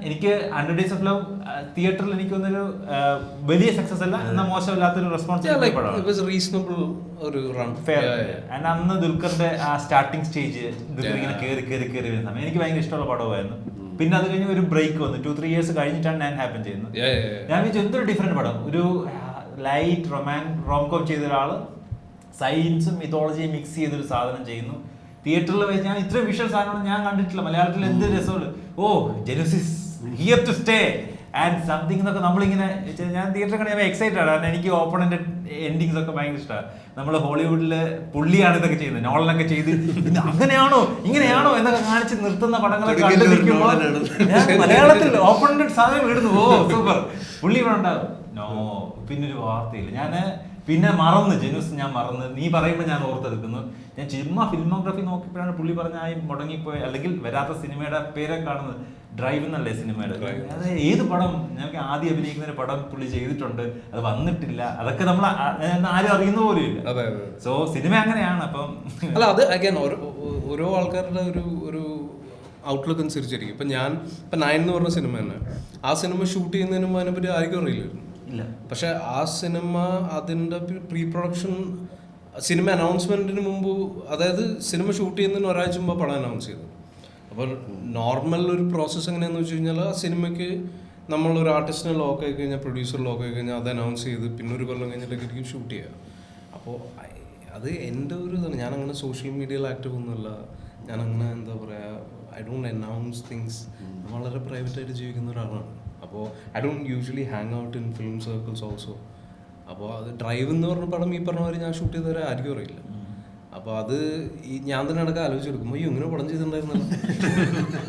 എനിക്ക് 100 Days of Love തിയേറ്ററിൽ എനിക്ക് തോന്നുന്നൊരു വലിയ സക്സസ് അല്ല എന്നാൽ മോശമില്ലാത്തൊരു റെസ്പോൺസ്. അന്ന് ദുൽഖറിന്റെ ആ സ്റ്റാർട്ടിങ് സ്റ്റേജ് ദുൽഖർ ഇങ്ങനെ കയറി വരുന്ന സമയം എനിക്ക് ഭയങ്കര ഇഷ്ടമുള്ള പടമായിരുന്നു. പിന്നെ അത് കഴിഞ്ഞ് ഒരു ബ്രേക്ക് വന്നു, 2-3 years കഴിഞ്ഞിട്ടാണ് ഞാൻ ഹാപ്പൻ ചെയ്യുന്നത്. ഞാൻ വിചാരിച്ചു എന്തൊരു ഡിഫറെന്റ് പടം, ഒരു ലൈറ്റ് റോംകോം ചെയ്ത ഒരാള് സയൻസും മിത്തോളജിയും മിക്സ് ചെയ്തൊരു സാധനം ചെയ്യുന്നു. തിയേറ്ററിൽ വെച്ച് ഞാൻ ഇത്രയും വിഷ്വൽ സാധനം ഞാൻ കണ്ടിട്ടില്ല. മലയാളത്തിൽ എന്ത് രസമുള്ളൂ. Genesis here to stay and something എന്നൊക്കെ നമ്മളിങ്ങനെ ഞാൻ തിയേറ്ററിൽ കണ്ട് ഞാൻ എക്സൈറ്റഡ് ആണ്. കാരണം എനിക്ക് ഓപ്പണന്റ് എൻഡിങ്സ് ഒക്കെ ഭയങ്കര ഇഷ്ടമാണ്. നമ്മൾ ഹോളിവുഡില് പുള്ളിയാണ് ഇതൊക്കെ ചെയ്യുന്നത്, നോളനൊക്കെ ചെയ്ത് അങ്ങനെയാണോ ഇങ്ങനെയാണോ എന്നൊക്കെ കാണിച്ച് നിർത്തുന്ന പടങ്ങളൊക്കെ കണ്ടു നിൽക്കുമ്പോൾ ഞാൻ മലയാളത്തിൽ ഓപ്പണന്റ് സാധനം ഇടുന്നു. സൂപ്പർ, പുള്ളി ഇവിടെ ഉണ്ടാവും. പിന്നൊരു വാർത്തയില്ല. പിന്നെ ജെനുസ് ഞാൻ മറന്ന്, നീ പറയുമ്പോൾ ഞാൻ ഓർത്തെടുക്കുന്നു. ഞാൻ ചുമ്മാ ഫിൽമോഗ്രഫി നോക്കിയപ്പോഴാണ് പുള്ളി പറഞ്ഞ മുടങ്ങിപ്പോയ അല്ലെങ്കിൽ വരാത്ത സിനിമയുടെ പേരൊക്കെ കാണുന്നത്. ഡ്രൈവ് എന്നല്ലേ സിനിമയുടെ. അത് ഏത് പടം ഞങ്ങൾക്ക് ആദ്യം അഭിനയിക്കുന്ന പടം പുള്ളി ചെയ്തിട്ടുണ്ട്, അത് വന്നിട്ടില്ല. അതൊക്കെ നമ്മൾ ആരും അറിയുന്ന പോലും ഇല്ല. സോ സിനിമ അങ്ങനെയാണ്. അപ്പം അല്ല, അത് അഗൈൻ ഓരോ ആൾക്കാരുടെ ഒരു ഔട്ട്ലുക്ക് അനുസരിച്ചിരിക്കും. ഇപ്പം 9 എന്ന് പറഞ്ഞ സിനിമ തന്നെ, ആ സിനിമ ഷൂട്ട് ചെയ്യുന്നതിന് മുമ്പ് അതിനെപ്പറ്റി ആർക്കും അറിയില്ലായിരുന്നു. പക്ഷെ ആ സിനിമ അതിൻ്റെ പ്രീ പ്രൊഡക്ഷൻ സിനിമ അനൗൺസ്മെന്റിന് മുമ്പ്, അതായത് സിനിമ ഷൂട്ട് ചെയ്യുന്നതിന് ഒരാഴ്ച മുമ്പ് പടം അനൗൺസ് ചെയ്തു. അപ്പോൾ നോർമൽ ഒരു പ്രോസസ്സ് എങ്ങനെയാണെന്ന് വെച്ച് കഴിഞ്ഞാൽ ആ സിനിമയ്ക്ക് നമ്മളൊരു ആർട്ടിസ്റ്റിനെ ലോക്ക് ആയി കഴിഞ്ഞാൽ, പ്രൊഡ്യൂസർ ലോക്ക് ആയി കഴിഞ്ഞാൽ അത് അനൗൺസ് ചെയ്ത് പിന്നെ ഒരു കൊല്ലം കഴിഞ്ഞിട്ടൊക്കെ ഷൂട്ട് ചെയ്യുക. അപ്പോൾ അത് എൻ്റെ ഒരു ഇതാണ്. ഞാനങ്ങനെ സോഷ്യൽ മീഡിയയിൽ ആക്റ്റീവ് ഒന്നുമല്ല. ഞാനങ്ങനെ എന്താ പറയുക, ഐ ഡോണ്ട് അനൗൺസ് തിങ്സ്. വളരെ പ്രൈവറ്റായിട്ട് ജീവിക്കുന്ന ഒരാളാണ്. അപ്പോൾ I don't usually hang out in film circles also. അപ്പോൾ അത് ഡ്രൈവ് എന്ന് പറഞ്ഞ പടം ഈ പറഞ്ഞ പോലെ ഞാൻ ഷൂട്ട് ചെയ്തവരെ ആർക്കും അറിയില്ല. അപ്പോൾ അത് ഞാൻ തന്നെ ഇടയ്ക്ക് ആലോചിച്ചെടുക്കും, അയ്യോ ഇങ്ങനെ പടം ചെയ്തിട്ടുണ്ടായിരുന്നല്ലോ.